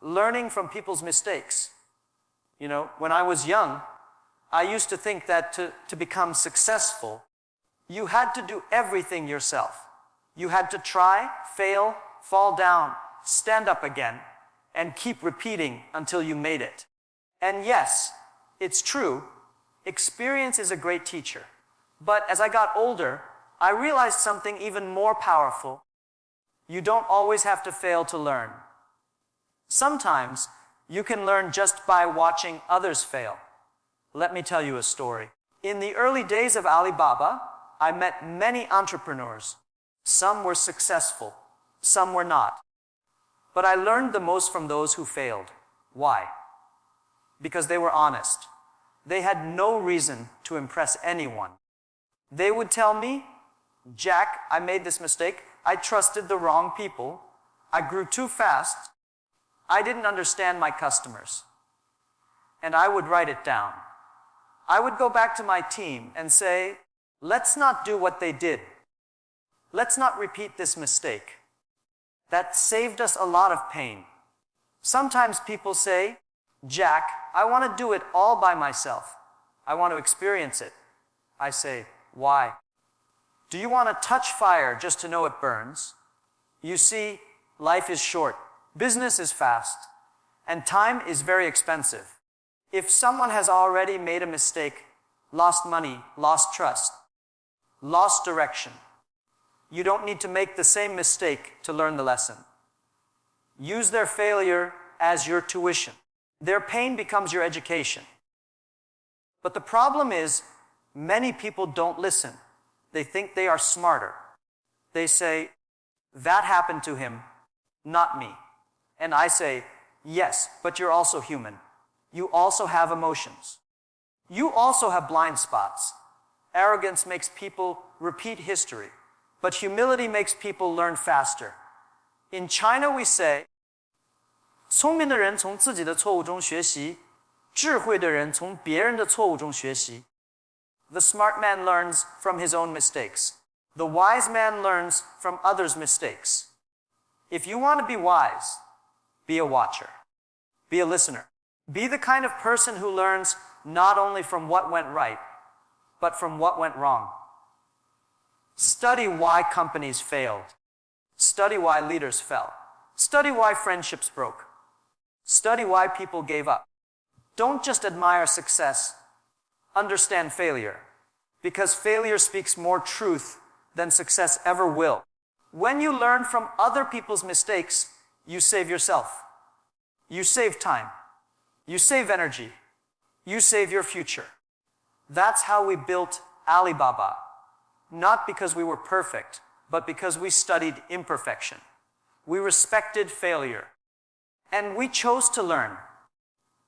learning from people's mistakes. You know, when I was young, I used to think that to become successful, you had to do everything yourself. You had to try, fail, fall down, stand up again, and keep repeating until you made it. And yes, it's true, experience is a great teacher. But as I got older, I realized something even more powerful. You don't always have to fail to learn. Sometimes you can learn just by watching others fail. Let me tell you a story. In the early days of Alibaba, I met many entrepreneurs. Some were successful, some were not. But I learned the most from those who failed. Why? Because they were honest. They had no reason to impress anyone. They would tell me, Jack, I made this mistake. I trusted the wrong people. I grew too fast. I didn't understand my customers. And I would write it down. I would go back to my team and say, let's not do what they did. Let's not repeat this mistake. That saved us a lot of pain. Sometimes people say, Jack, I want to do it all by myself. I want to experience it. I say, why? Do you want to touch fire just to know it burns? You see, life is short, business is fast, and time is very expensive. If someone has already made a mistake, lost money, lost trust, lost direction, you don't need to make the same mistake to learn the lesson. Use their failure as your tuition. Their pain becomes your education. But the problem is, many people don't listen. They think they are smarter. They say, that happened to him, not me. And I say, yes, but you're also human. You also have emotions. You also have blind spots. Arrogance makes people repeat history, but humility makes people learn faster. In China we say, 聪明的人从自己的错误中学习，智慧的人从别人的错误中学习。The smart man learns from his own mistakes. The wise man learns from others' mistakes. If you want to be wise, be a watcher. Be a listener. Be the kind of person who learns not only from what went right, but from what went wrong. Study why companies failed. Study why leaders fell. Study why friendships broke. Study why people gave up. Don't just admire success. Understand failure. Because failure speaks more truth than success ever will. When you learn from other people's mistakes, you save yourself. You save time. You save energy. You save your future. That's how we built Alibaba. Not because we were perfect, but because we studied imperfection. We respected failure. And we chose to learn,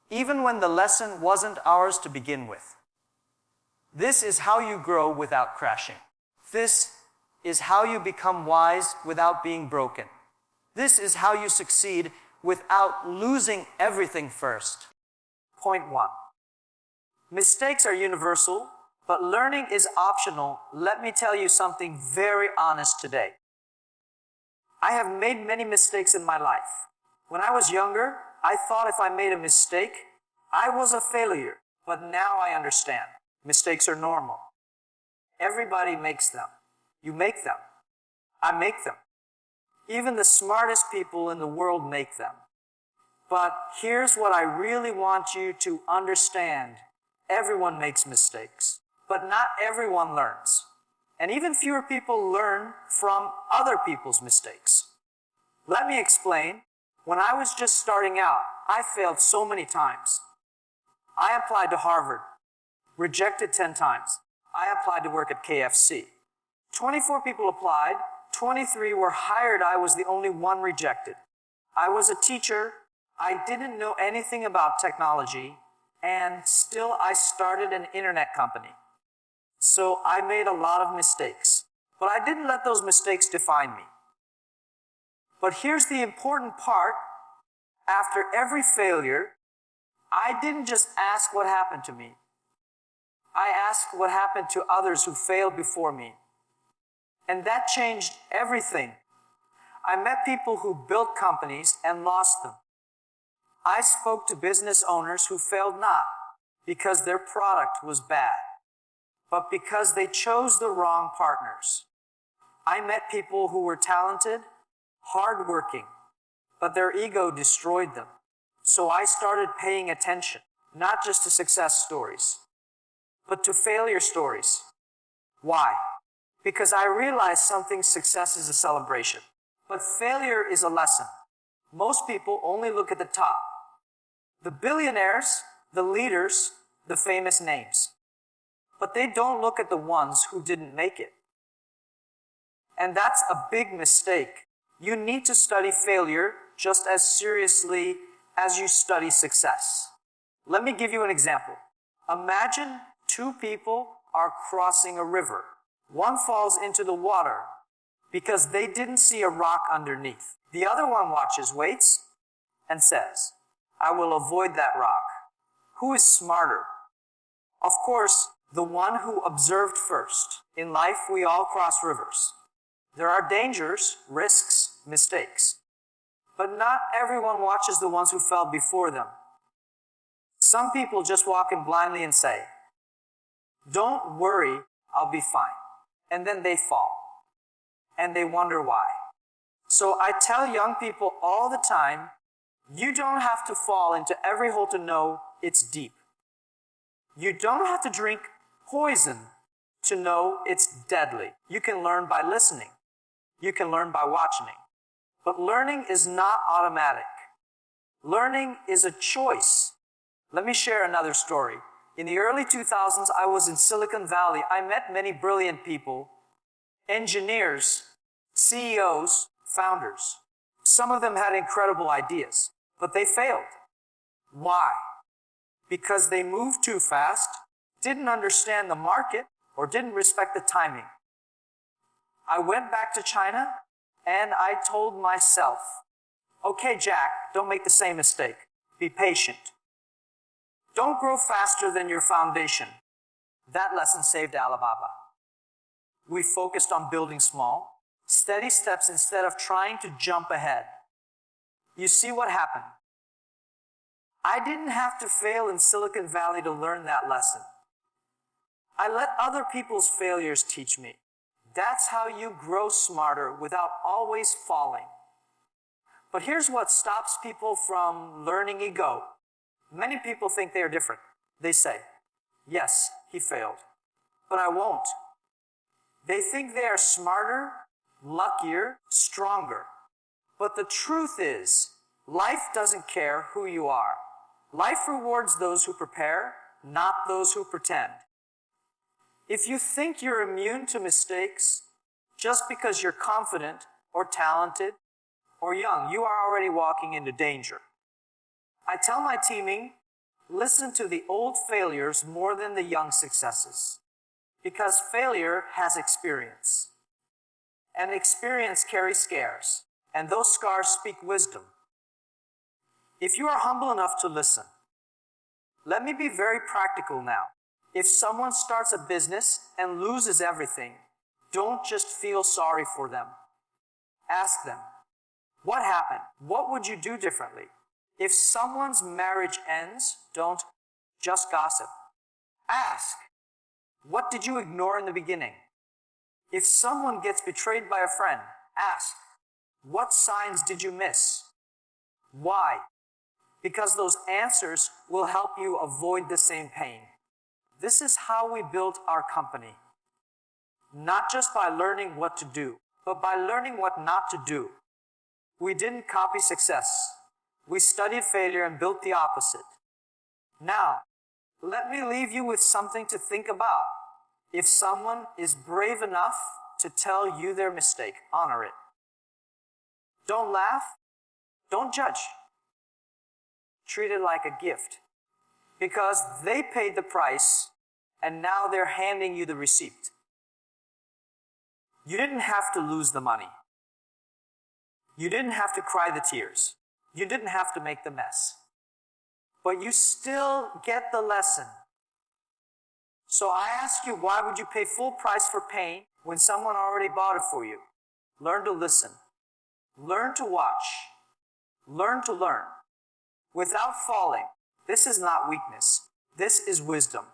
even when the lesson wasn't ours to begin with. This is how you grow without crashing. This is how you become wise without being broken. This is how you succeed without losing everything first. Point 1. Mistakes are universal, but learning is optional. Let me tell you something very honest today. I have made many mistakes in my life. When I was younger, I thought if I made a mistake, I was a failure. But now I understand. Mistakes are normal. Everybody makes them. You make them. I make them. Even the smartest people in the world make them. But here's what I really want you to understand. Everyone makes mistakes, but not everyone learns. And even fewer people learn from other people's mistakes. Let me explain. When I was just starting out, I failed so many times. I applied to Harvard, rejected 10 times. I applied to work at KFC. 24 people applied, 23 were hired, I was the only one rejected. I was a teacher, I didn't know anything about technology, and still I started an internet company. So I made a lot of mistakes, but I didn't let those mistakes define me. But here's the important part. After every failure, I didn't just ask what happened to me. I asked what happened to others who failed before me. And that changed everything. I met people who built companies and lost them. I spoke to business owners who failed not because their product was bad, but because they chose the wrong partners. I met people who were talented, hardworking, but their ego destroyed them. So I started paying attention, not just to success stories, but to failure stories. Why? Because I realized something: success is a celebration, but failure is a lesson. Most people only look at the top. The billionaires, the leaders, the famous names. But they don't look at the ones who didn't make it. And that's a big mistake. You need to study failure just as seriously as you study success. Let me give you an example. Imagine two people are crossing a river. One falls into the water because they didn't see a rock underneath. The other one watches, waits, and says, I will avoid that rock. Who is smarter? Of course, the one who observed first. In life, we all cross rivers. There are dangers, risks, mistakes. But not everyone watches the ones who fell before them. Some people just walk in blindly and say, don't worry, I'll be fine. And then they fall. And they wonder why. So I tell young people all the time, you don't have to fall into every hole to know it's deep. You don't have to drink poison to know it's deadly. You can learn by listening. You can learn by watching. But learning is not automatic. Learning is a choice. Let me share another story. In the early 2000s, I was in Silicon Valley. I met many brilliant people, engineers, CEOs, founders. Some of them had incredible ideas, but they failed. Why? Because they moved too fast, didn't understand the market, or didn't respect the timing. I went back to China and I told myself, okay, Jack, don't make the same mistake. Be patient. Don't grow faster than your foundation. That lesson saved Alibaba. We focused on building small, steady steps instead of trying to jump ahead. You see what happened? I didn't have to fail in Silicon Valley to learn that lesson. I let other people's failures teach me. That's how you grow smarter without always falling. But here's what stops people from learning ego. Many people think they are different. They say, yes, he failed, but I won't. They think they are smarter, luckier, stronger. But the truth is, life doesn't care who you are. Life rewards those who prepare, not those who pretend. If you think you're immune to mistakes just because you're confident or talented or young, you are already walking into danger. I tell my teaming, listen to the old failures more than the young successes, because failure has experience. And experience carries scars, and those scars speak wisdom. If you are humble enough to listen, let me be very practical now. If someone starts a business and loses everything, don't just feel sorry for them. Ask them, what happened? What would you do differently? If someone's marriage ends, don't just gossip. Ask, what did you ignore in the beginning? If someone gets betrayed by a friend, ask, what signs did you miss? Why? Because those answers will help you avoid the same pain. This is how we built our company. Not just by learning what to do, but by learning what not to do. We didn't copy success. We studied failure and built the opposite. Now, let me leave you with something to think about. If someone is brave enough to tell you their mistake, honor it. Don't laugh. Don't judge. Treat it like a gift. Because they paid the price, and now they're handing you the receipt. You didn't have to lose the money. You didn't have to cry the tears. You didn't have to make the mess. But you still get the lesson. So I ask you, why would you pay full price for pain when someone already bought it for you? Learn to listen. Learn to watch. Learn to learn. without falling. This is not weakness. This is wisdom.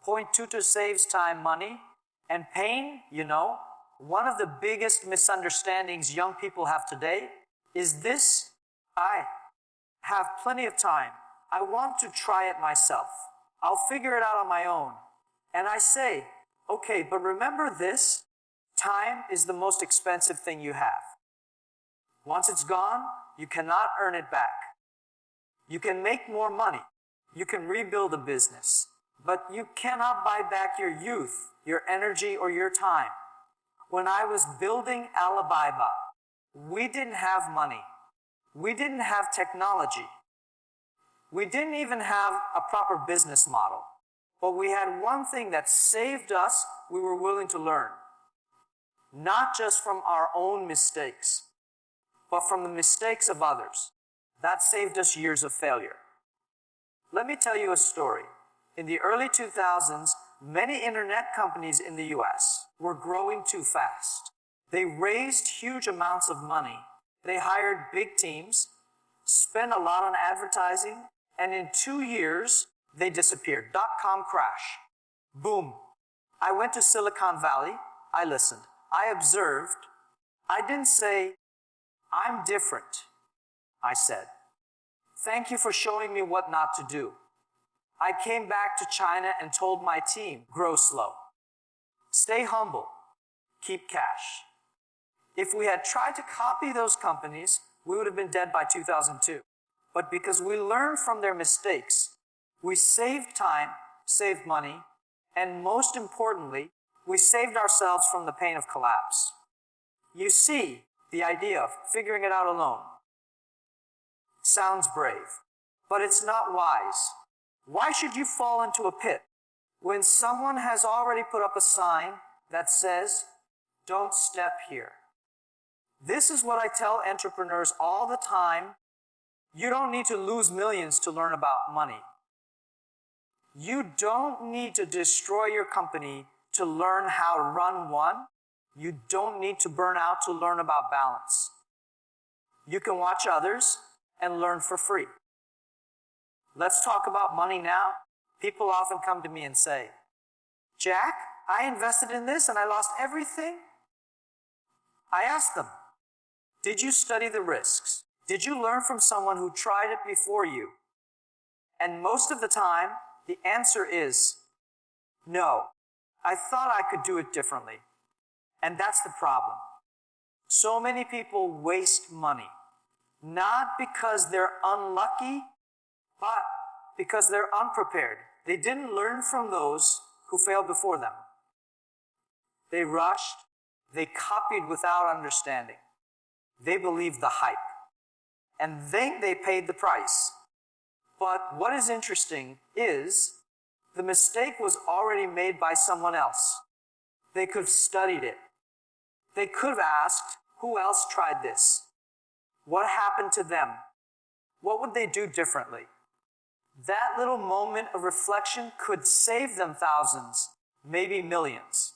Point 2 saves time, money, and pain. One of the biggest misunderstandings young people have today is this: I have plenty of time. I want to try it myself. I'll figure it out on my own. And I say, okay, but remember this: time is the most expensive thing you have. Once it's gone, you cannot earn it back. You can make more money. You can rebuild a business. But you cannot buy back your youth, your energy, or your time. When I was building Alibaba, we didn't have money. We didn't have technology. We didn't even have a proper business model. But we had one thing that saved us: we were willing to learn. Not just from our own mistakes, but from the mistakes of others. That saved us years of failure. Let me tell you a story. In the early 2000s, many internet companies in the US were growing too fast. They raised huge amounts of money. They hired big teams, spent a lot on advertising, and in 2 years, they disappeared. .com crash. Boom. I went to Silicon Valley. I listened. I observed. I didn't say, I'm different. I said, thank you for showing me what not to do. I came back to China and told my team, grow slow. Stay humble. Keep cash. If we had tried to copy those companies, we would have been dead by 2002. But because we learned from their mistakes, we saved time, saved money, and most importantly, we saved ourselves from the pain of collapse. You see, the idea of figuring it out alone sounds brave, but it's not wise. Why should you fall into a pit when someone has already put up a sign that says, don't step here? This is what I tell entrepreneurs all the time. You don't need to lose millions to learn about money. You don't need to destroy your company to learn how to run one. You don't need to burn out to learn about balance. You can watch others and learn for free. Let's talk about money now. People often come to me and say, Jack, I invested in this and I lost everything. I ask them, did you study the risks? Did you learn from someone who tried it before you? And most of the time, the answer is, no. I thought I could do it differently. And that's the problem. So many people waste money, not because they're unlucky, but because they're unprepared. They didn't learn from those who failed before them. They rushed, they copied without understanding. They believed the hype, and they paid the price. But what is interesting is the mistake was already made by someone else. They could have studied it. They could have asked, who else tried this? What happened to them? What would they do differently? That little moment of reflection could save them thousands, maybe millions.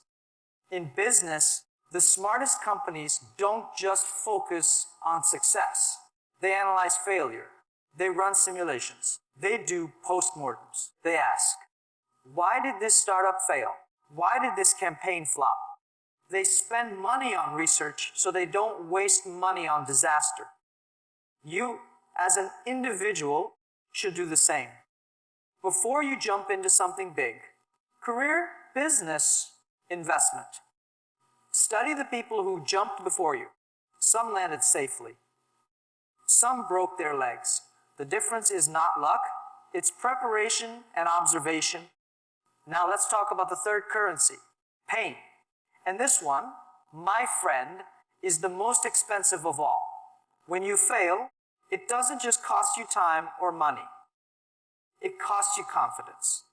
In business, the smartest companies don't just focus on success. They analyze failure. They run simulations. They do postmortems. They ask, why did this startup fail? Why did this campaign flop? They spend money on research so they don't waste money on disaster. You, as an individual, should do the same. Before you jump into something big, career, business, investment, study the people who jumped before you. Some landed safely. Some broke their legs. The difference is not luck, it's preparation and observation. Now let's talk about the third currency, pain. And this one, my friend, is the most expensive of all. When you fail, it doesn't just cost you time or money. It costs you confidence.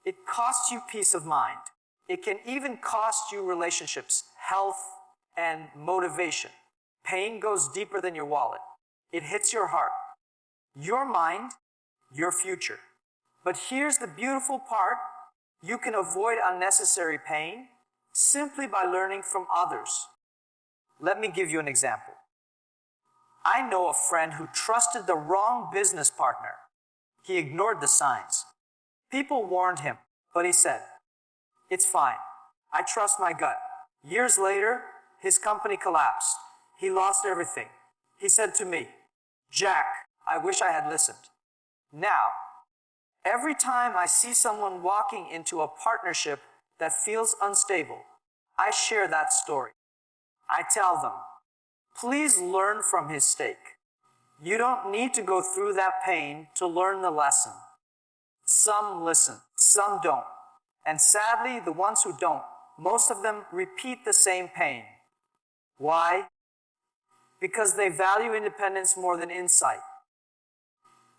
It costs you peace of mind. It can even cost you relationships, health, and motivation. Pain goes deeper than your wallet. It hits your heart, your mind, your future. But here's the beautiful part. You can avoid unnecessary pain simply by learning from others. Let me give you an example. I know a friend who trusted the wrong business partner. He ignored the signs. People warned him, but he said, "It's fine. I trust my gut." Years later, his company collapsed. He lost everything. He said to me, "Jack, I wish I had listened." Now, every time I see someone walking into a partnership that feels unstable, I share that story. I tell them, please learn from his mistake. You don't need to go through that pain to learn the lesson. Some listen, some don't. And sadly, the ones who don't, most of them repeat the same pain. Why? Because they value independence more than insight.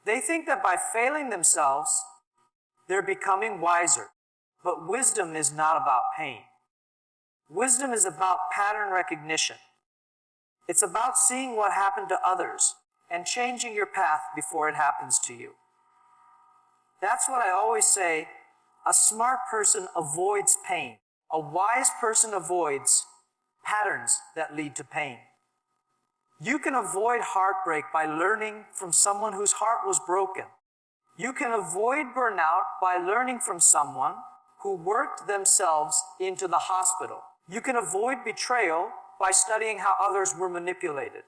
They think that by failing themselves, they're becoming wiser. But wisdom is not about pain. Wisdom is about pattern recognition. It's about seeing what happened to others and changing your path before it happens to you. That's what I always say. A smart person avoids pain. A wise person avoids patterns that lead to pain. You can avoid heartbreak by learning from someone whose heart was broken. You can avoid burnout by learning from someone who worked themselves into the hospital. You can avoid betrayal by studying how others were manipulated.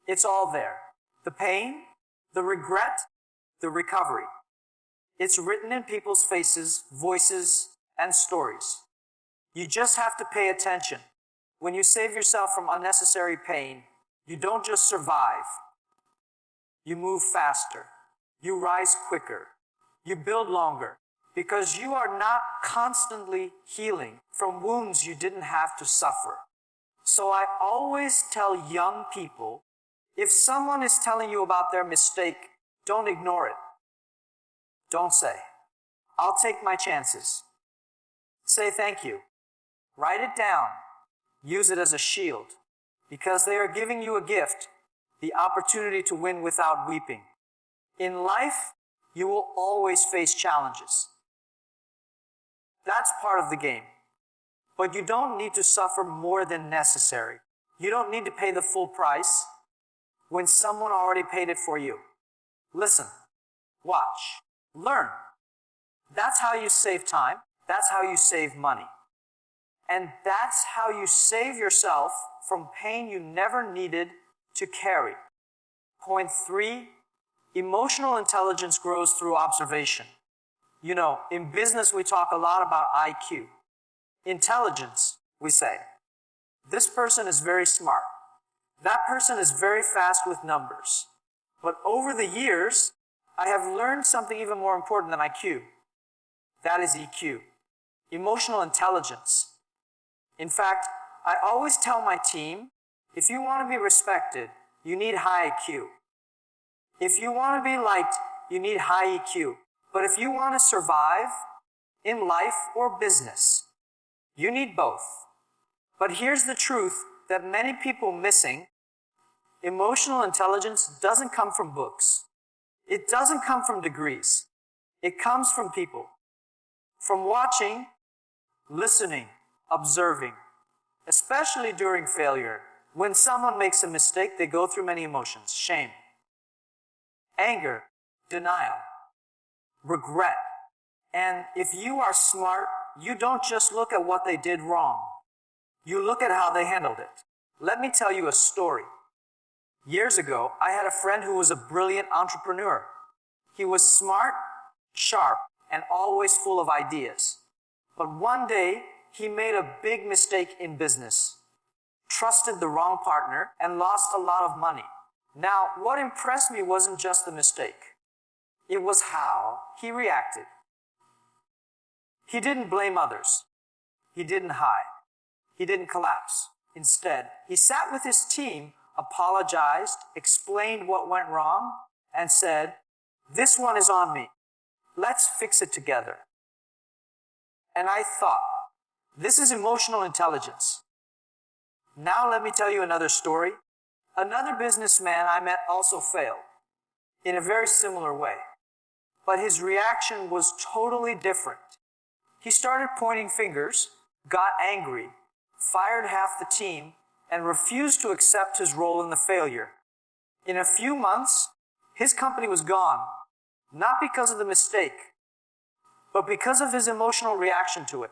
It's all there. The pain, the regret, the recovery. It's written in people's faces, voices, and stories. You just have to pay attention. When you save yourself from unnecessary pain, you don't just survive. You move faster. You rise quicker. You build longer. Because you are not constantly healing from wounds you didn't have to suffer. So I always tell young people, if someone is telling you about their mistake, don't ignore it. Don't say, "I'll take my chances." Say thank you. Write it down. Use it as a shield. Because they are giving you a gift, the opportunity to win without weeping. In life, you will always face challenges. That's part of the game. But you don't need to suffer more than necessary. You don't need to pay the full price when someone already paid it for you. Listen, watch, learn. That's how you save time. That's how you save money. And that's how you save yourself from pain you never needed to carry. Point 3, emotional intelligence grows through observation. You know, in business we talk a lot about IQ. Intelligence, we say. This person is very smart. That person is very fast with numbers. But over the years, I have learned something even more important than IQ. That is EQ. Emotional intelligence. In fact, I always tell my team, if you want to be respected, you need high IQ. If you want to be liked, you need high EQ. But if you want to survive in life or business, you need both. But here's the truth that many people missing. Emotional intelligence doesn't come from books. It doesn't come from degrees. It comes from people. From watching, listening, observing, especially during failure. When someone makes a mistake, they go through many emotions: shame, anger, denial, regret. And if you are smart, you don't just look at what they did wrong. You look at how they handled it. Let me tell you a story. Years ago, I had a friend who was a brilliant entrepreneur. He was smart, sharp, and always full of ideas. But one day, he made a big mistake in business, trusted the wrong partner, and lost a lot of money. Now, what impressed me wasn't just the mistake. It was how he reacted. He didn't blame others. He didn't hide. He didn't collapse. Instead, he sat with his team, apologized, explained what went wrong, and said, "This one is on me. Let's fix it together." And I thought, this is emotional intelligence. Now let me tell you another story. Another businessman I met also failed in a very similar way. But his reaction was totally different. He started pointing fingers, got angry, fired half the team, and refused to accept his role in the failure. In a few months, his company was gone, not because of the mistake, but because of his emotional reaction to it.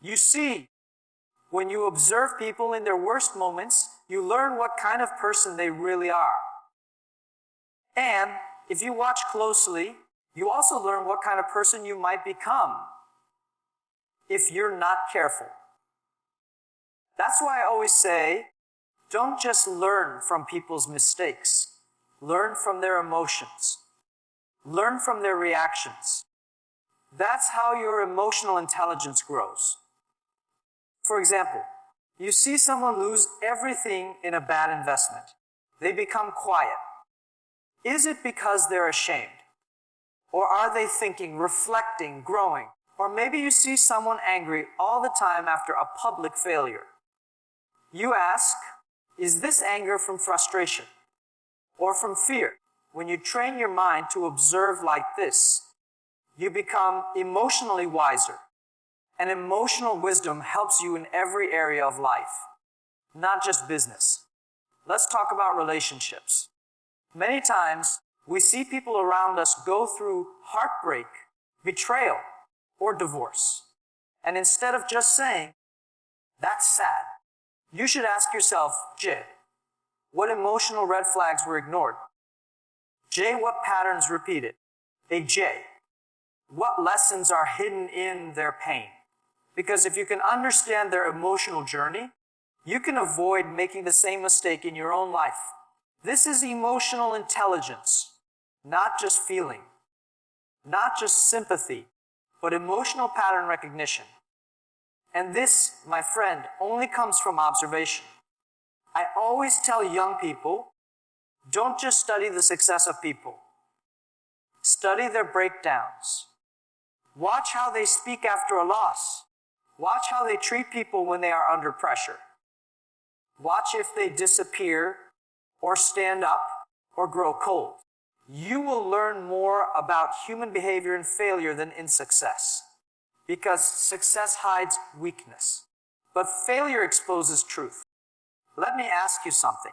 You see, when you observe people in their worst moments, you learn what kind of person they really are. And if you watch closely, you also learn what kind of person you might become if you're not careful. That's why I always say, don't just learn from people's mistakes. Learn from their emotions. Learn from their reactions. That's how your emotional intelligence grows. For example, you see someone lose everything in a bad investment. They become quiet. Is it because they're ashamed? Or are they thinking, reflecting, growing? Or maybe you see someone angry all the time after a public failure. You ask, is this anger from frustration or from fear? When you train your mind to observe like this, you become emotionally wiser. And emotional wisdom helps you in every area of life, not just business. Let's talk about relationships. Many times, we see people around us go through heartbreak, betrayal, or divorce. And instead of just saying, that's sad, you should ask yourself, J, what emotional red flags were ignored? J, what patterns repeated? A J, what lessons are hidden in their pain? Because if you can understand their emotional journey, you can avoid making the same mistake in your own life. This is emotional intelligence, not just feeling, not just sympathy, but emotional pattern recognition. And this, my friend, only comes from observation. I always tell young people, don't just study the success of people. Study their breakdowns. Watch how they speak after a loss. Watch how they treat people when they are under pressure. Watch if they disappear or stand up or grow cold. You will learn more about human behavior in failure than in success, because success hides weakness, but failure exposes truth. Let me ask you something.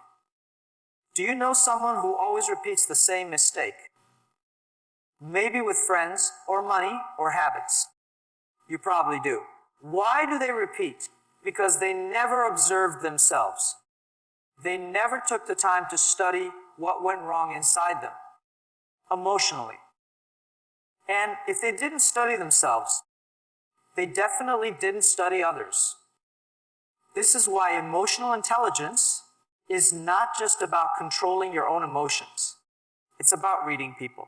Do you know someone who always repeats the same mistake? Maybe with friends or money or habits. You probably do. Why do they repeat? Because they never observed themselves. They never took the time to study what went wrong inside them, emotionally. And if they didn't study themselves, they definitely didn't study others. This is why emotional intelligence is not just about controlling your own emotions. It's about reading people,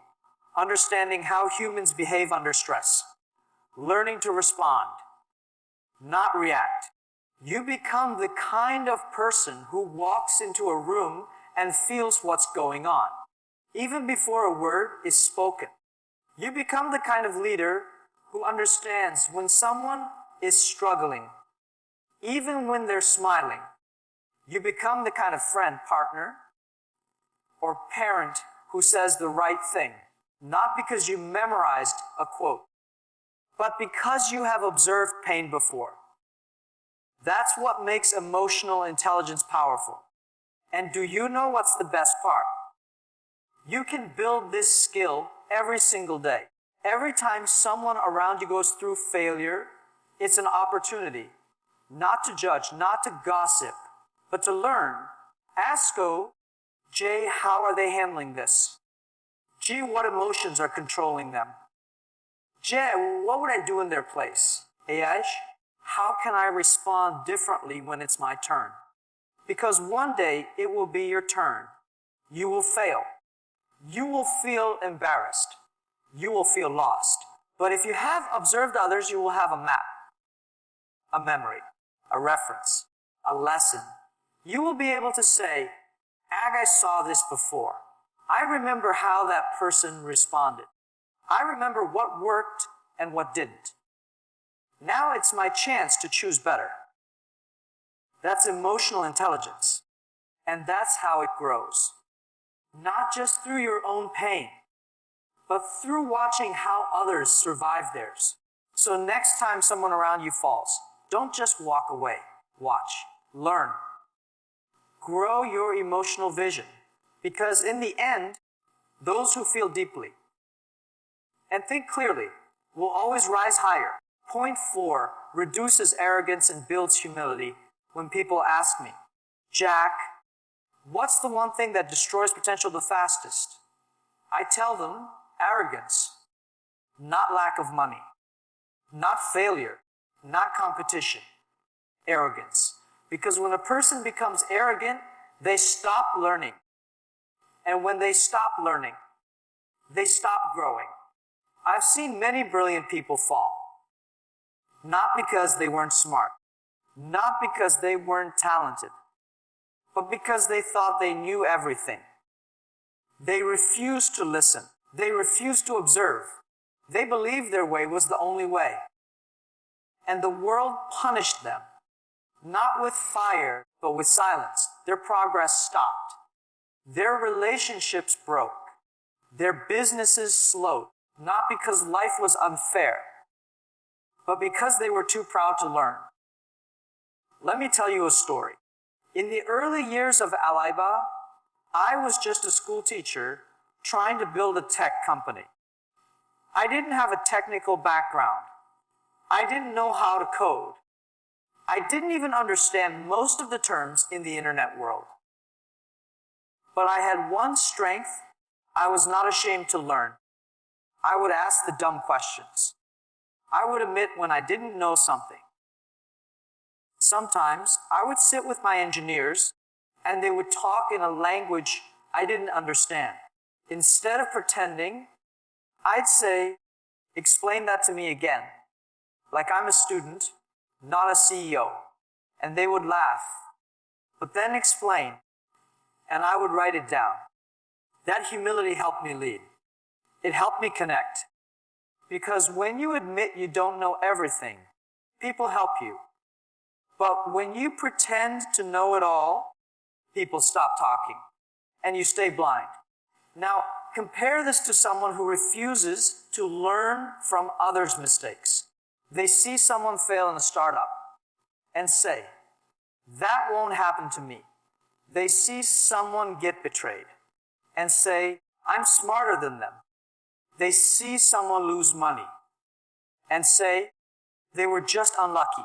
understanding how humans behave under stress, learning to respond, not react. You become the kind of person who walks into a room and feels what's going on, even before a word is spoken. You become the kind of leader who understands when someone is struggling, even when they're smiling. You become the kind of friend, partner, or parent who says the right thing, not because you memorized a quote, but because you have observed pain before. That's what makes emotional intelligence powerful. And do you know what's the best part? You can build this skill every single day. Every time someone around you goes through failure, it's an opportunity not to judge, not to gossip, but to learn. Ask O, J, how are they handling this? G, what emotions are controlling them? J, what would I do in their place? Aish, how can I respond differently when it's my turn? Because one day it will be your turn. You will fail. You will feel embarrassed. You will feel lost. But if you have observed others, you will have a map, a memory, a reference, a lesson. You will be able to say, Ag, I saw this before. I remember how that person responded. I remember what worked and what didn't. Now it's my chance to choose better. That's emotional intelligence. And that's how it grows. Not just through your own pain, but through watching how others survive theirs. So next time someone around you falls, don't just walk away. Watch, learn, Grow your emotional vision, because in the end, those who feel deeply and think clearly will always rise higher. Point 4 reduces arrogance and builds humility. When people ask me, Jack, what's the one thing that destroys potential the fastest? I tell them arrogance, not lack of money, not failure, not competition, arrogance. Because when a person becomes arrogant, they stop learning. And when they stop learning, they stop growing. I've seen many brilliant people fall. Not because they weren't smart, not because they weren't talented, but because they thought they knew everything. They refused to listen. They refused to observe. They believed their way was the only way. And the world punished them, not with fire, but with silence. Their progress stopped. Their relationships broke. Their businesses slowed, not because life was unfair, but because they were too proud to learn. Let me tell you a story. In the early years of Alaiba, I was just a school teacher trying to build a tech company. I didn't have a technical background. I didn't know how to code. I didn't even understand most of the terms in the internet world. But I had one strength I was not ashamed to learn. I would ask the dumb questions. I would admit when I didn't know something. Sometimes I would sit with my engineers and they would talk in a language I didn't understand. Instead of pretending, I'd say, explain that to me again, like I'm a student, not a CEO. And they would laugh, but then explain, and I would write it down. That humility helped me lead. It helped me connect. Because when you admit you don't know everything, people help you. But when you pretend to know it all, people stop talking, and you stay blind. Now, compare this to someone who refuses to learn from others' mistakes. They see someone fail in a startup and say, that won't happen to me. They see someone get betrayed and say, I'm smarter than them. They see someone lose money and say, they were just unlucky.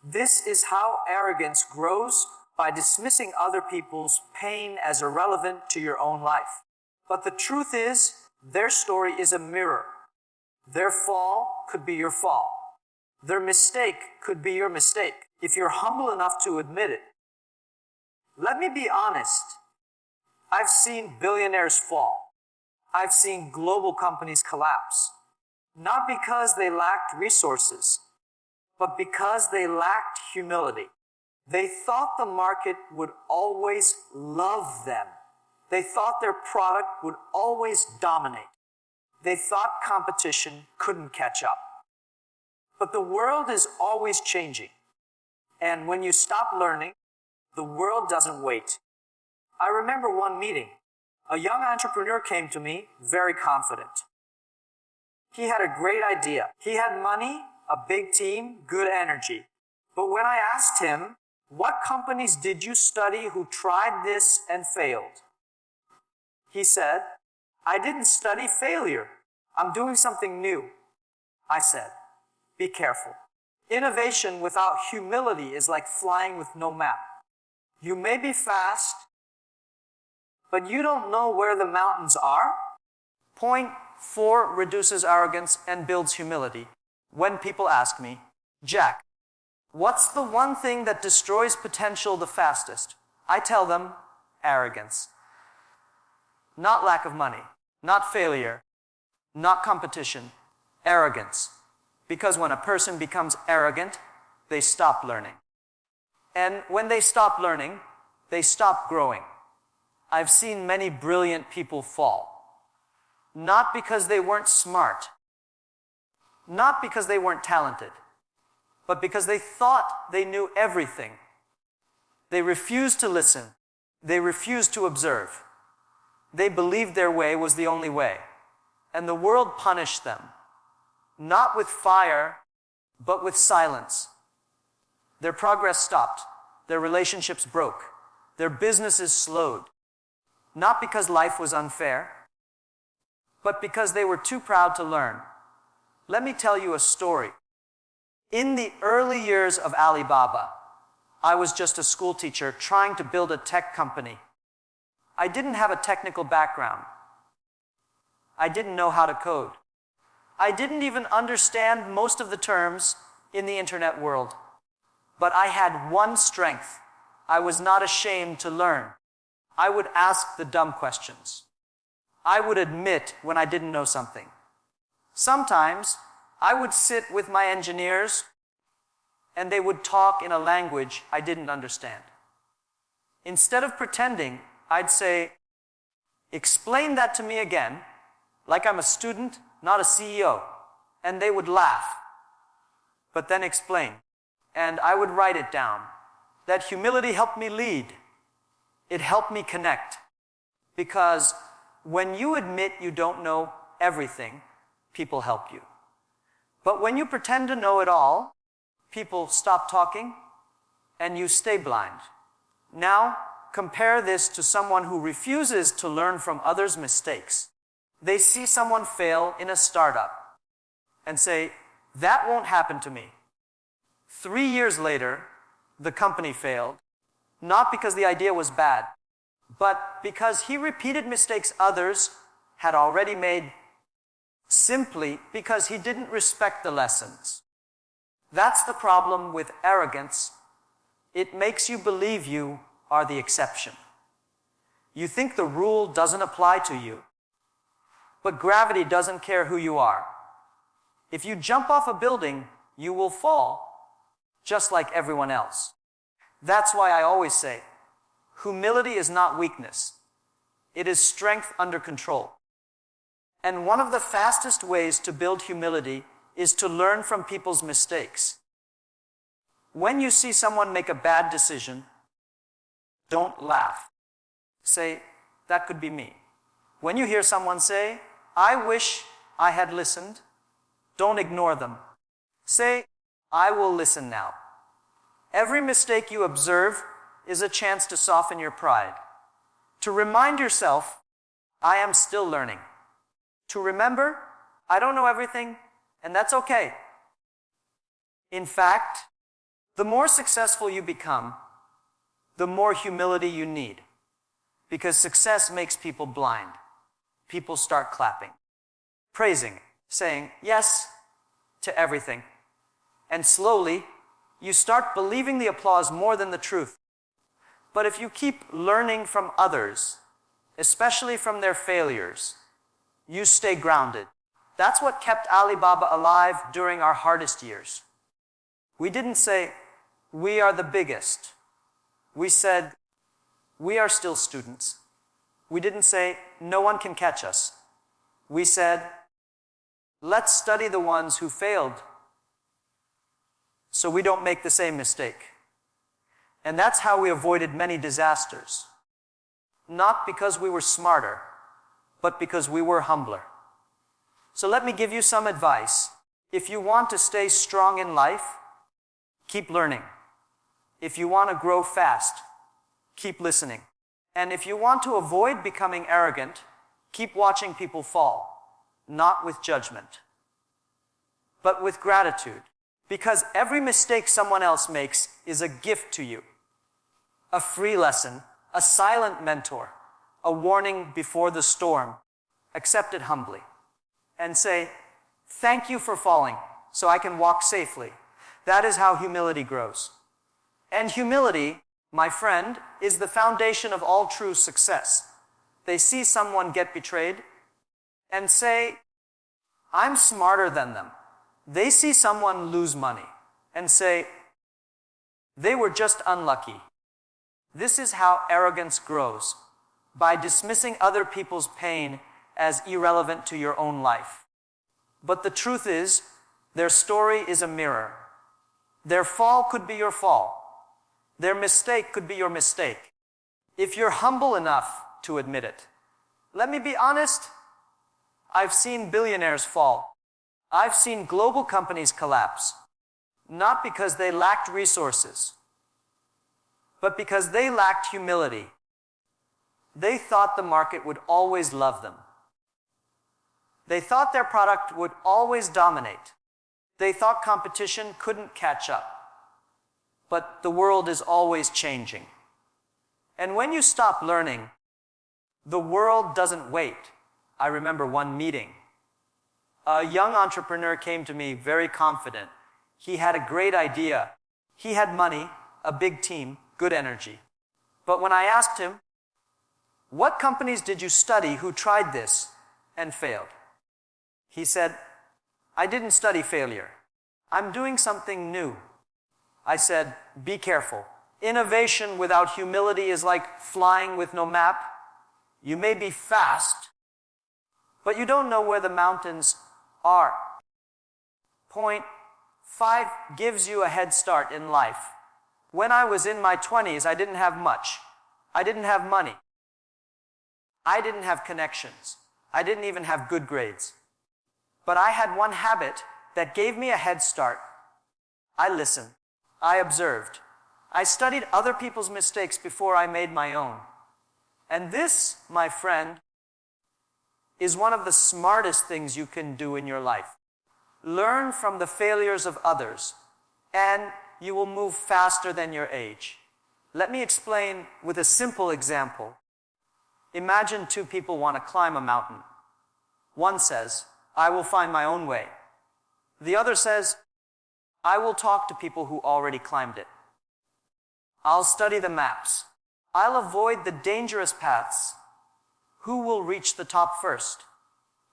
This is how arrogance grows, by dismissing other people's pain as irrelevant to your own life. But the truth is, their story is a mirror. Their fall could be your fall. Their mistake could be your mistake, if you're humble enough to admit it. Let me be honest. I've seen billionaires fall. I've seen global companies collapse. Not because they lacked resources, but because they lacked humility. They thought the market would always love them. They thought their product would always dominate. They thought competition couldn't catch up. But the world is always changing. And when you stop learning, the world doesn't wait. I remember one meeting. A young entrepreneur came to me, very confident. He had a great idea. He had money, a big team, good energy. But when I asked him, what companies did you study who tried this and failed? He said, I didn't study failure. I'm doing something new. I said, be careful. Innovation without humility is like flying with no map. You may be fast, but you don't know where the mountains are. Point 4 reduces arrogance and builds humility. When people ask me, Jack, what's the one thing that destroys potential the fastest? I tell them, arrogance. Not lack of money, not failure, not competition, arrogance. Because when a person becomes arrogant, they stop learning. And when they stop learning, they stop growing. I've seen many brilliant people fall. Not because they weren't smart, not because they weren't talented, but because they thought they knew everything. They refused to listen. They refused to observe. They believed their way was the only way. And the world punished them, not with fire, but with silence. Their progress stopped. Their relationships broke. Their businesses slowed. Not because life was unfair, but because they were too proud to learn. Let me tell you a story. In the early years of Alibaba, I was just a school teacher trying to build a tech company. I didn't have a technical background. I didn't know how to code. I didn't even understand most of the terms in the internet world. But I had one strength. I was not ashamed to learn. I would ask the dumb questions. I would admit when I didn't know something. Sometimes I would sit with my engineers and they would talk in a language I didn't understand. Instead of pretending, I'd say, "Explain that to me again," like I'm a student, not a CEO. And they would laugh, but then explain. And I would write it down. That humility helped me lead. It helped me connect. Because when you admit you don't know everything, people help you. But when you pretend to know it all, people stop talking and you stay blind. Now, compare this to someone who refuses to learn from others' mistakes. They see someone fail in a startup and say, "That won't happen to me." 3 years later, the company failed, not because the idea was bad, but because he repeated mistakes others had already made, simply because he didn't respect the lessons. That's the problem with arrogance. It makes you believe you are the exception. You think the rule doesn't apply to you, but gravity doesn't care who you are. If you jump off a building, you will fall, just like everyone else. That's why I always say, humility is not weakness. It is strength under control. And one of the fastest ways to build humility is to learn from people's mistakes. When you see someone make a bad decision, don't laugh. Say, "That could be me." When you hear someone say, "I wish I had listened," don't ignore them. Say, "I will listen now." Every mistake you observe is a chance to soften your pride. To remind yourself, "I am still learning." To remember, "I don't know everything, and that's okay." In fact, the more successful you become, the more humility you need. Because success makes people blind. People start clapping, praising, saying yes to everything. And slowly, you start believing the applause more than the truth. But if you keep learning from others, especially from their failures, you stay grounded. That's what kept Alibaba alive during our hardest years. We didn't say, "We are the biggest." We said, "We are still students." We didn't say, "No one can catch us." We said, "Let's study the ones who failed so we don't make the same mistake." And that's how we avoided many disasters. Not because we were smarter, but because we were humbler. So let me give you some advice. If you want to stay strong in life, keep learning. If you want to grow fast, keep listening. And if you want to avoid becoming arrogant, keep watching people fall, not with judgment, but with gratitude. Because every mistake someone else makes is a gift to you. A free lesson, a silent mentor, a warning before the storm. Accept it humbly. And say, "Thank you for falling, so I can walk safely." That is how humility grows. And humility, my friend, is the foundation of all true success. They see someone get betrayed and say, "I'm smarter than them." They see someone lose money and say, "They were just unlucky." This is how arrogance grows, by dismissing other people's pain as irrelevant to your own life. But the truth is, their story is a mirror. Their fall could be your fall. Their mistake could be your mistake, if you're humble enough to admit it. Let me be honest, I've seen billionaires fall. I've seen global companies collapse, not because they lacked resources, but because they lacked humility. They thought the market would always love them. They thought their product would always dominate. They thought competition couldn't catch up. But the world is always changing. And when you stop learning, the world doesn't wait. I remember one meeting. A young entrepreneur came to me very confident. He had a great idea. He had money, a big team, good energy. But when I asked him, "What companies did you study who tried this and failed?" He said, "I didn't study failure. I'm doing something new." I said, "Be careful. Innovation without humility is like flying with no map. You may be fast, but you don't know where the mountains are." Point 5 gives you a head start in life. When I was in my 20s, I didn't have much. I didn't have money. I didn't have connections. I didn't even have good grades. But I had one habit that gave me a head start. I listened. I observed. I studied other people's mistakes before I made my own. And this, my friend, is one of the smartest things you can do in your life. Learn from the failures of others, and you will move faster than your age. Let me explain with a simple example. Imagine two people want to climb a mountain. One says, "I will find my own way." The other says, "I will talk to people who already climbed it. I'll study the maps. I'll avoid the dangerous paths. Who will reach the top first?"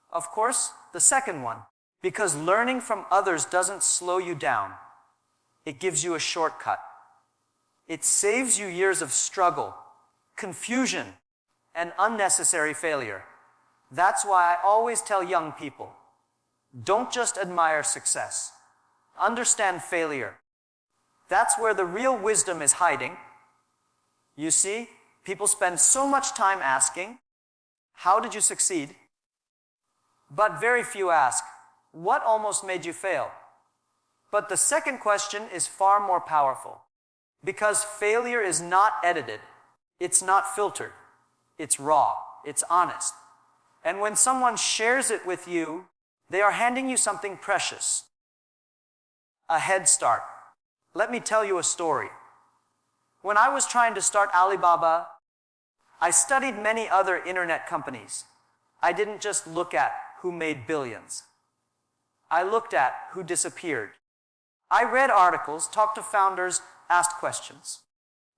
Of course, the second one, because learning from others doesn't slow you down. It gives you a shortcut. It saves you years of struggle, confusion, and unnecessary failure. That's why I always tell young people, don't just admire success. Understand failure. That's where the real wisdom is hiding. You see, people spend so much time asking, "How did you succeed?" But very few ask, "What almost made you fail?" But the second question is far more powerful, because failure is not edited. It's not filtered. It's raw. It's honest. And when someone shares it with you, they are handing you something precious. A head start. Let me tell you a story. When I was trying to start Alibaba, I studied many other internet companies. I didn't just look at who made billions. I looked at who disappeared. I read articles, talked to founders, asked questions.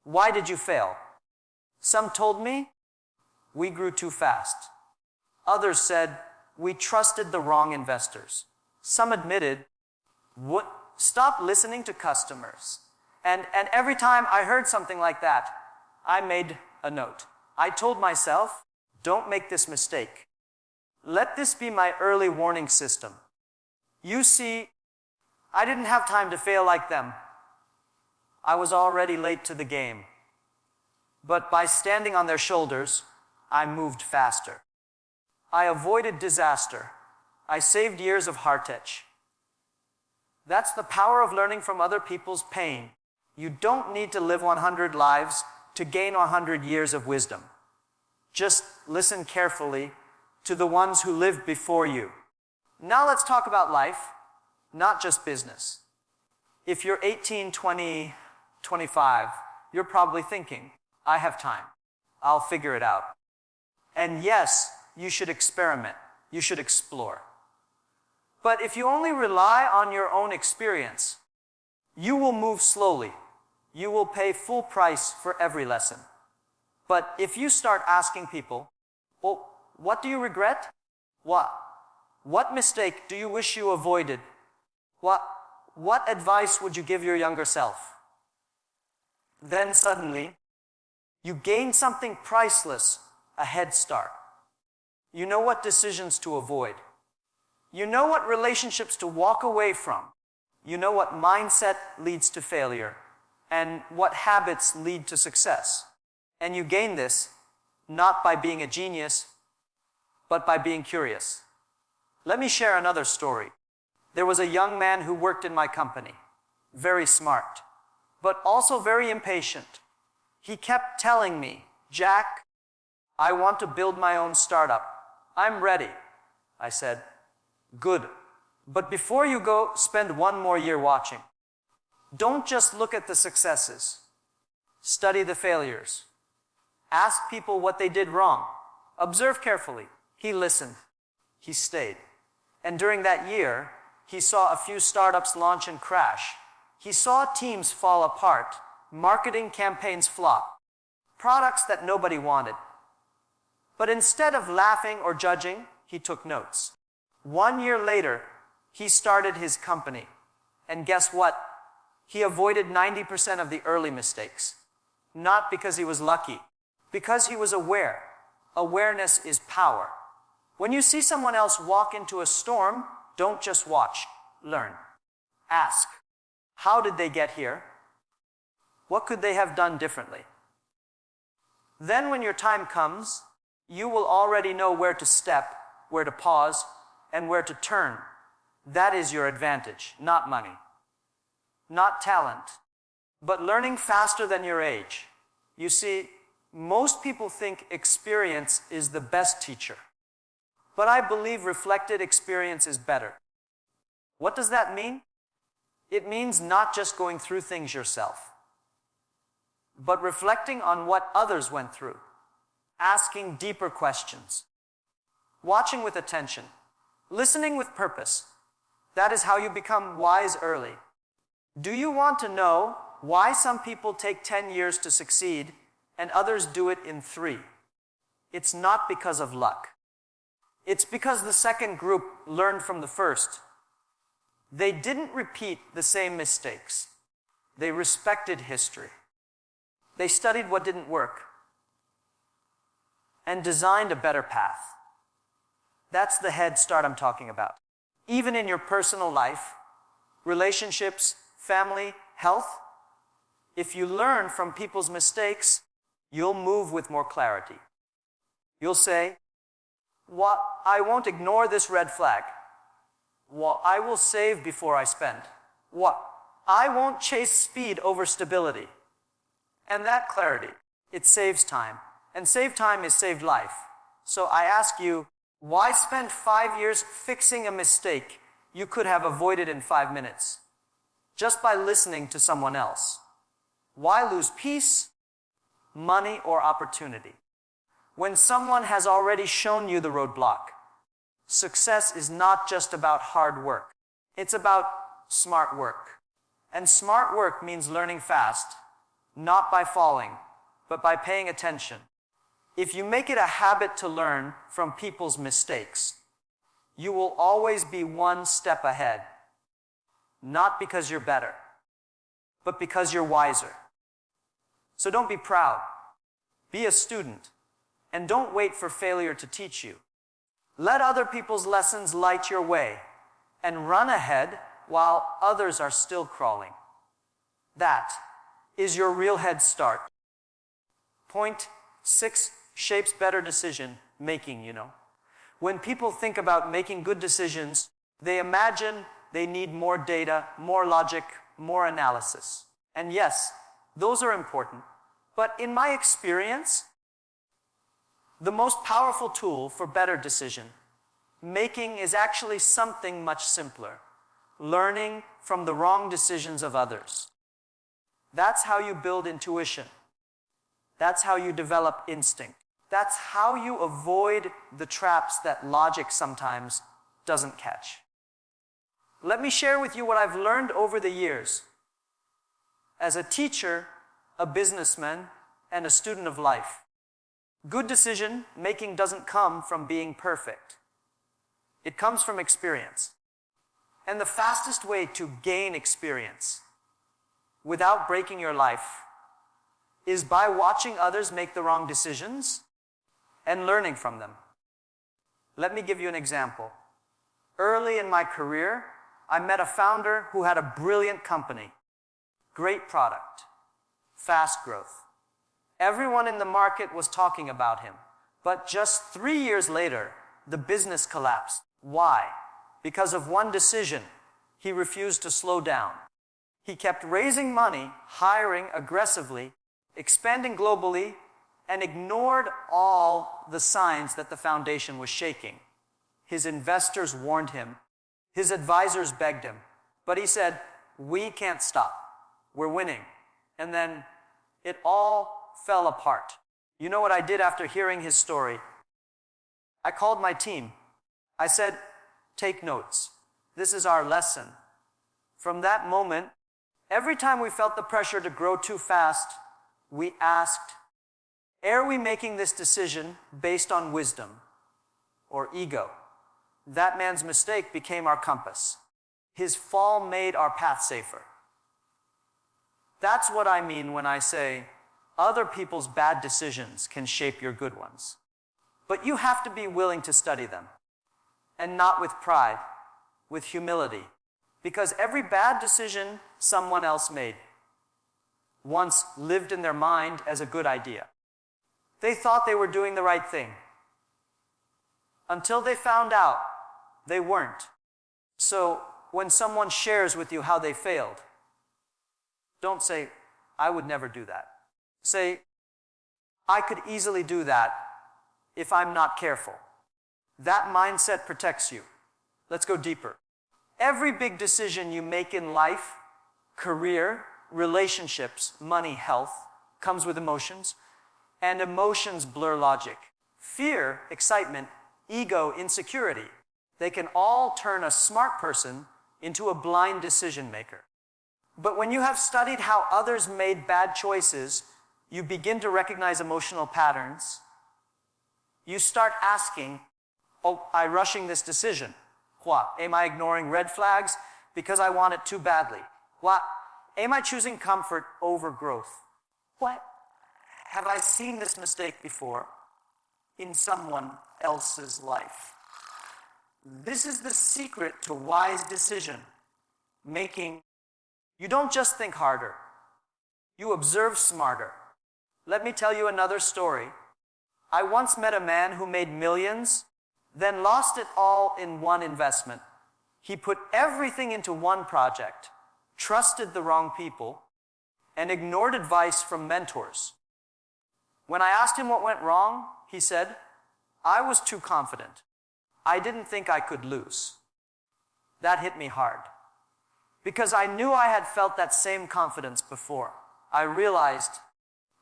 Why did you fail? Some told me, "We grew too fast." Others said, "We trusted the wrong investors." Some admitted, "Stop listening to customers." And every time I heard something like that, I made a note. I told myself, don't make this mistake. Let this be my early warning system. You see, I didn't have time to fail like them. I was already late to the game. But by standing on their shoulders, I moved faster. I avoided disaster. I saved years of heartache. That's the power of learning from other people's pain. You don't need to live 100 lives to gain 100 years of wisdom. Just listen carefully to the ones who lived before you. Now let's talk about life, not just business. If you're 18, 20, 25, you're probably thinking, "I have time. I'll figure it out." And yes, you should experiment. You should explore. But if you only rely on your own experience, you will move slowly. You will pay full price for every lesson. But if you start asking people, "Well, what do you regret? What mistake do you wish you avoided? What advice would you give your younger self?" Then suddenly, you gain something priceless, a head start. You know what decisions to avoid. You know what relationships to walk away from. You know what mindset leads to failure and what habits lead to success. And you gain this not by being a genius, but by being curious. Let me share another story. There was a young man who worked in my company, very smart, but also very impatient. He kept telling me, "Jack, I want to build my own startup. I'm ready." I said, "Good. But before you go, spend one more year watching. Don't just look at the successes. Study the failures. Ask people what they did wrong. Observe carefully." He listened. He stayed. And during that year, he saw a few startups launch and crash. He saw teams fall apart, marketing campaigns flop, products that nobody wanted. But instead of laughing or judging, he took notes. 1 year later, he started his company. And guess what? He avoided 90% of the early mistakes. Not because he was lucky, because he was aware. Awareness is power. When you see someone else walk into a storm, don't just watch, learn. Ask, how did they get here? What could they have done differently? Then when your time comes, you will already know where to step, where to pause, and where to turn. That is your advantage, not money, not talent, but learning faster than your age. You see, most people think experience is the best teacher, but I believe reflected experience is better. What does that mean? It means not just going through things yourself, but reflecting on what others went through, asking deeper questions, watching with attention, listening with purpose. That is how you become wise early. Do you want to know why some people take 10 years to succeed and others do it in 3? It's not because of luck. It's because the second group learned from the first. They didn't repeat the same mistakes. They respected history. They studied what didn't work and designed a better path. That's the head start I'm talking about. Even in your personal life, relationships, family, health, if you learn from people's mistakes, you'll move with more clarity. You'll say, "What? I won't ignore this red flag. What? I will save before I spend. What? I won't chase speed over stability." And that clarity, it saves time. And save time is saved life. So I ask you, why spend 5 years fixing a mistake you could have avoided in 5 minutes? Just by listening to someone else. Why lose peace, money, or opportunity when someone has already shown you the roadblock? Success is not just about hard work. It's about smart work. And smart work means learning fast, not by falling, but by paying attention. If you make it a habit to learn from people's mistakes, you will always be one step ahead. Not because you're better, but because you're wiser. So don't be proud. Be a student. And don't wait for failure to teach you. Let other people's lessons light your way and run ahead while others are still crawling. That is your real head start. Point 6 shapes better decision making, When people think about making good decisions, they imagine they need more data, more logic, more analysis. And yes, those are important. But in my experience, the most powerful tool for better decision making is actually something much simpler. Learning from the wrong decisions of others. That's how you build intuition. That's how you develop instinct. That's how you avoid the traps that logic sometimes doesn't catch. Let me share with you what I've learned over the years as a teacher, a businessman, and a student of life. Good decision making doesn't come from being perfect. It comes from experience. And the fastest way to gain experience without breaking your life is by watching others make the wrong decisions and learning from them. Let me give you an example. Early in my career, I met a founder who had a brilliant company, great product, fast growth. Everyone in the market was talking about him. But just 3 years later, the business collapsed. Why? Because of one decision. He refused to slow down. He kept raising money, hiring aggressively, expanding globally, and ignored all the signs that the foundation was shaking. His investors warned him. His advisors begged him. But he said, "We can't stop. We're winning." And then it all fell apart. You know what I did after hearing his story? I called my team. I said, "Take notes. This is our lesson." From that moment, every time we felt the pressure to grow too fast, we asked, are we making this decision based on wisdom or ego? That man's mistake became our compass. His fall made our path safer. That's what I mean when I say other people's bad decisions can shape your good ones. But you have to be willing to study them, and not with pride, with humility. Because every bad decision someone else made once lived in their mind as a good idea. They thought they were doing the right thing until they found out they weren't. So when someone shares with you how they failed, don't say, "I would never do that." Say, "I could easily do that if I'm not careful." That mindset protects you. Let's go deeper. Every big decision you make in life, career, relationships, money, health, comes with emotions, and emotions blur logic. Fear, excitement, ego, insecurity, they can all turn a smart person into a blind decision maker. But when you have studied how others made bad choices, you begin to recognize emotional patterns. You start asking, am I rushing this decision? What? Am I ignoring red flags because I want it too badly? What? Am I choosing comfort over growth? What? Have I seen this mistake before in someone else's life? This is the secret to wise decision making. You don't just think harder. You observe smarter. Let me tell you another story. I once met a man who made millions, then lost it all in one investment. He put everything into one project, trusted the wrong people, and ignored advice from mentors. When I asked him what went wrong, he said, "I was too confident. I didn't think I could lose." That hit me hard, because I knew I had felt that same confidence before. I realized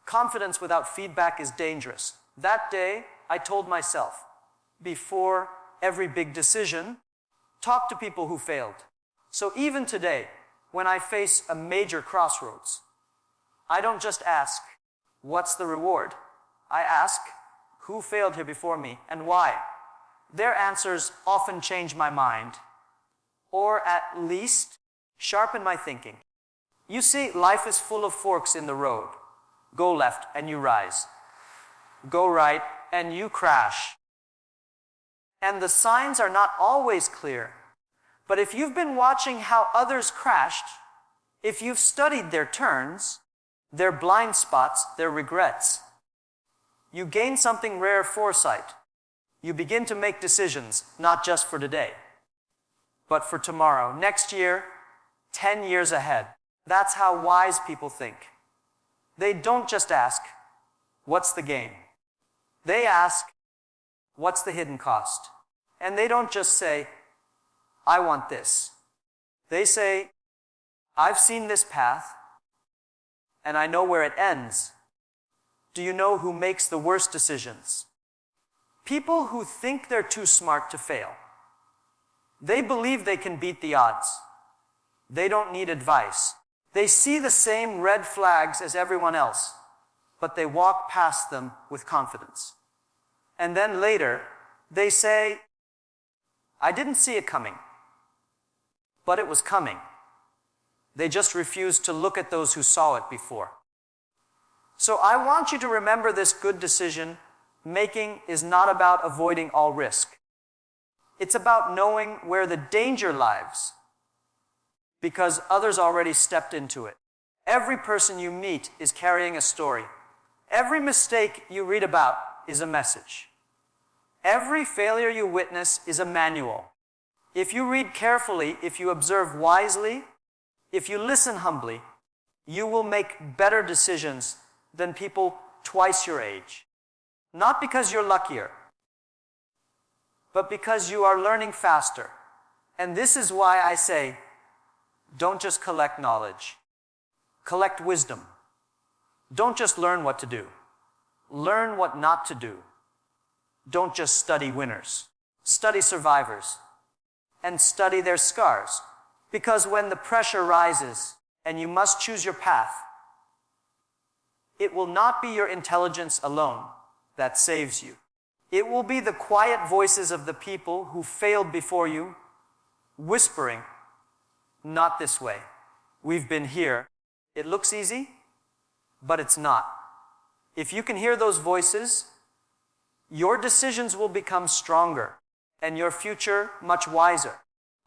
confidence without feedback is dangerous. That day, I told myself, before every big decision, talk to people who failed. So even today, when I face a major crossroads, I don't just ask, what's the reward? I ask, who failed here before me and why? Their answers often change my mind, or at least sharpen my thinking. You see, life is full of forks in the road. Go left and you rise. Go right and you crash. And the signs are not always clear. But if you've been watching how others crashed, if you've studied their turns, their blind spots, their regrets, you gain something rare: foresight. You begin to make decisions, not just for today, but for tomorrow, next year, 10 years ahead. That's how wise people think. They don't just ask, what's the gain? They ask, what's the hidden cost? And they don't just say, I want this. They say, I've seen this path, and I know where it ends. Do you know who makes the worst decisions? People who think they're too smart to fail. They believe they can beat the odds. They don't need advice. They see the same red flags as everyone else, but they walk past them with confidence. And then later, they say, I didn't see it coming, but it was coming. They just refuse to look at those who saw it before. So I want you to remember this: good decision making is not about avoiding all risk. It's about knowing where the danger lies, because others already stepped into it. Every person you meet is carrying a story. Every mistake you read about is a message. Every failure you witness is a manual. If you read carefully, if you observe wisely, if you listen humbly, you will make better decisions than people twice your age. Not because you're luckier, but because you are learning faster. And this is why I say, don't just collect knowledge. Collect wisdom. Don't just learn what to do. Learn what not to do. Don't just study winners. Study survivors. And study their scars. Because when the pressure rises and you must choose your path, it will not be your intelligence alone that saves you. It will be the quiet voices of the people who failed before you, whispering, not this way. We've been here. It looks easy, but it's not. If you can hear those voices, your decisions will become stronger and your future much wiser.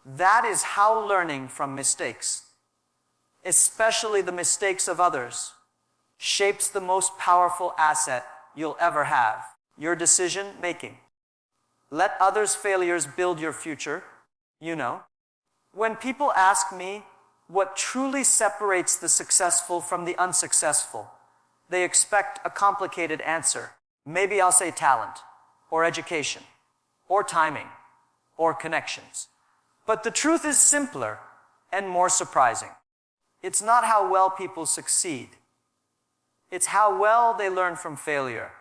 That is how learning from mistakes, especially the mistakes of others, shapes the most powerful asset you'll ever have, your decision making. Let others' failures build your future, you know. When people ask me what truly separates the successful from the unsuccessful, they expect a complicated answer. Maybe I'll say talent, or education, or timing, or connections. But the truth is simpler and more surprising. It's not how well people succeed. It's how well they learn from failure,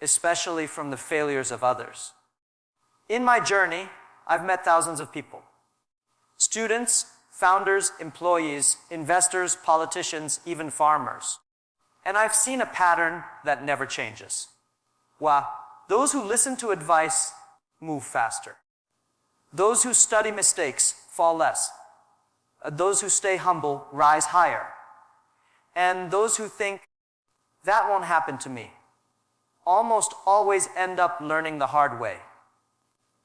especially from the failures of others. In my journey, I've met thousands of people. Students, founders, employees, investors, politicians, even farmers. And I've seen a pattern that never changes. Wow, those who listen to advice move faster. Those who study mistakes fall less. Those who stay humble rise higher. And those who think, that won't happen to me, almost always end up learning the hard way.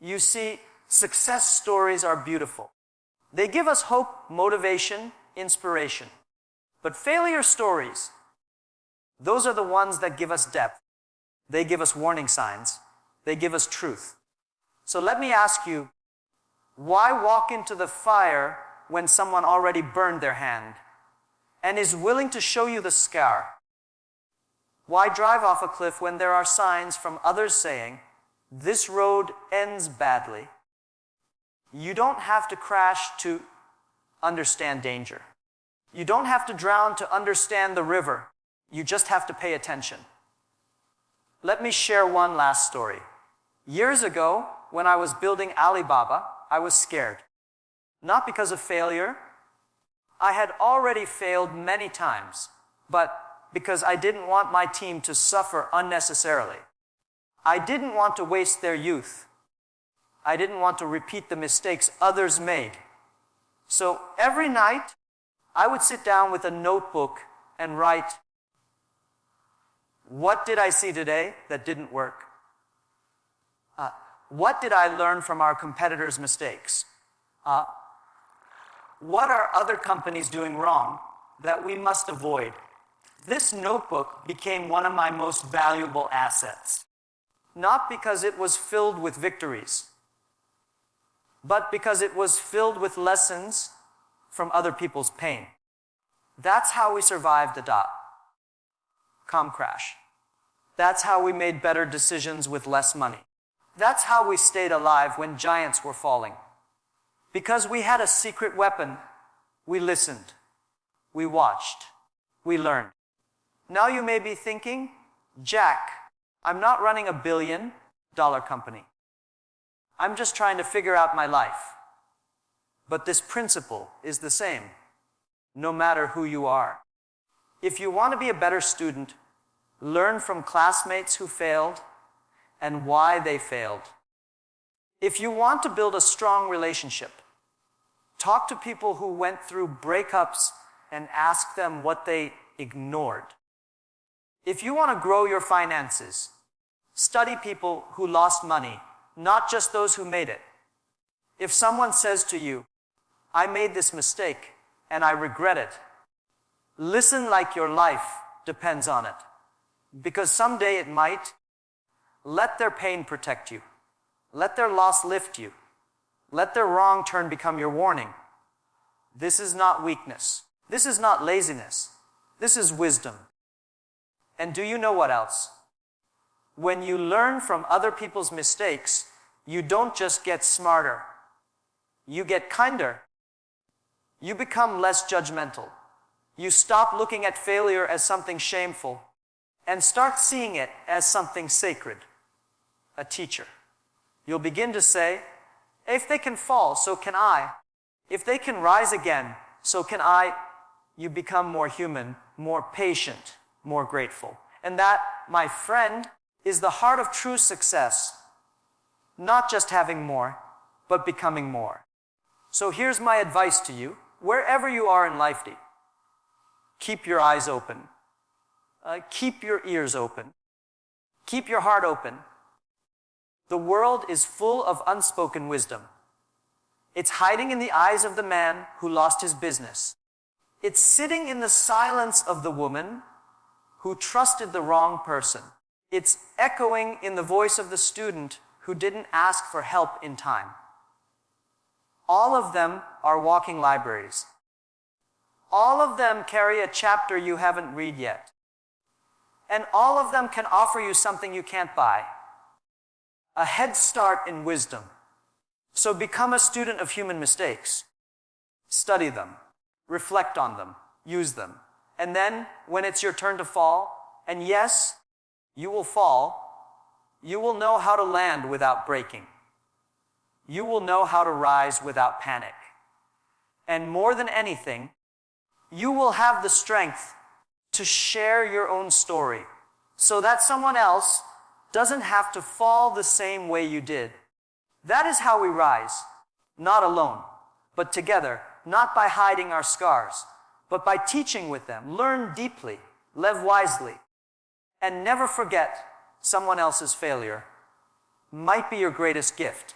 You see, success stories are beautiful. They give us hope, motivation, inspiration. But failure stories, those are the ones that give us depth. They give us warning signs. They give us truth. So let me ask you, why walk into the fire when someone already burned their hand and is willing to show you the scar? Why drive off a cliff when there are signs from others saying, this road ends badly? You don't have to crash to understand danger. You don't have to drown to understand the river. You just have to pay attention. Let me share one last story. Years ago, when I was building Alibaba, I was scared. Not because of failure. I had already failed many times, but because I didn't want my team to suffer unnecessarily. I didn't want to waste their youth. I didn't want to repeat the mistakes others made. So every night, I would sit down with a notebook and write, what did I see today that didn't work? What did I learn from our competitors' mistakes? What are other companies doing wrong that we must avoid? This notebook became one of my most valuable assets. Not because it was filled with victories, but because it was filled with lessons from other people's pain. That's how we survived the dot-com crash. That's how we made better decisions with less money. That's how we stayed alive when giants were falling. Because we had a secret weapon, we listened, we watched, we learned. Now you may be thinking, Jack, I'm not running $1 billion company. I'm just trying to figure out my life. But this principle is the same, no matter who you are. If you want to be a better student, learn from classmates who failed and why they failed. If you want to build a strong relationship, talk to people who went through breakups and ask them what they ignored. If you want to grow your finances, study people who lost money, not just those who made it. If someone says to you, I made this mistake and I regret it, listen like your life depends on it. Because someday it might. Let their pain protect you. Let their loss lift you. Let their wrong turn become your warning. This is not weakness. This is not laziness. This is wisdom. And do you know what else? When you learn from other people's mistakes, you don't just get smarter. You get kinder. You become less judgmental. You stop looking at failure as something shameful and start seeing it as something sacred, a teacher. You'll begin to say, if they can fall, so can I. If they can rise again, so can I. You become more human, more patient, more grateful. And that, my friend, is the heart of true success. Not just having more, but becoming more. So here's my advice to you, wherever you are in life, keep your eyes open. Keep your ears open. Keep your heart open. The world is full of unspoken wisdom. It's hiding in the eyes of the man who lost his business. It's sitting in the silence of the woman who trusted the wrong person. It's echoing in the voice of the student who didn't ask for help in time. All of them are walking libraries. All of them carry a chapter you haven't read yet. And all of them can offer you something you can't buy. A head start in wisdom. So become a student of human mistakes. Study them. Reflect on them. Use them. And then, when it's your turn to fall, and yes, you will fall, you will know how to land without breaking. You will know how to rise without panic. And more than anything, you will have the strength to share your own story so that someone else doesn't have to fall the same way you did. That is how we rise, not alone, but together, not by hiding our scars, but by teaching with them. Learn deeply, live wisely, and never forget someone else's failure might be your greatest gift.